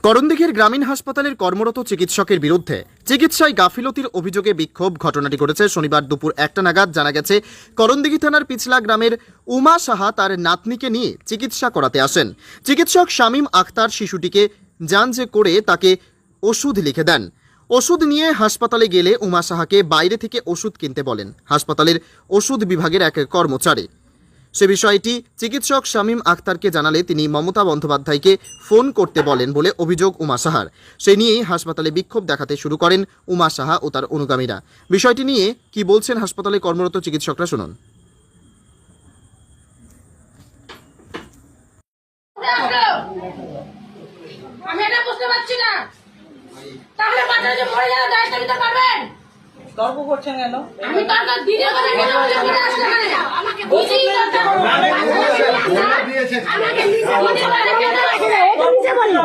করণদিঘির গ্রামীণ হাসপাতালের কর্মরত চিকিৎসকের বিরুদ্ধে চিকিৎসায় গাফিলতির অভিযোগে বিক্ষোভ। ঘটনাটি ঘটেছে শনিবার দুপুর 1টা নাগাদ। জানা গেছে, করণদিঘি থানার পিছলা গ্রামের উমা সাহা তার নাতনিকে নিয়ে চিকিৎসা করাতে আসেন। চিকিৎসক শামীম আখতার শিশুটিকে জাঞ্জে করে তাকে ওষুধ লিখে দেন। ওষুধ নিয়ে হাসপাতালে গেলে উমা সাহাকে বাইরে থেকে ওষুধ কিনতে বলেন হাসপাতালের ওষুধ বিভাগের এক কর্মচারী। সে বিষয়টি চিকিৎসক শামীম আখতারকে জানালে তিনি মমতা বন্দ্যোপাধ্যায়কে ফোন করতে বলেন বলে অভিযোগ উমা সাহার। সে নিয়েই হাসপাতালে বিক্ষোভ দেখাতে শুরু করেন উমা সাহা ও তার অনুগামীরা। বিষয়টি নিয়ে কি বলছেন হাসপাতালে কর্মরত চিকিৎসকরা, শুনুন। আমি এটা বুঝতে পারছি না, তাহলে বাচ্চারা যে মরে যাওয়ার দায়িত্ব নিতে পারবেন? তর্ক করছেন কেন? আমি তর্ক দিতে কথা কেন ফিরে আসতে পারে? আমাকে বুঝিয়ে দিতে হবে। আমাকে নিজে বলে কেন আসলে? এটা নিজে বলে।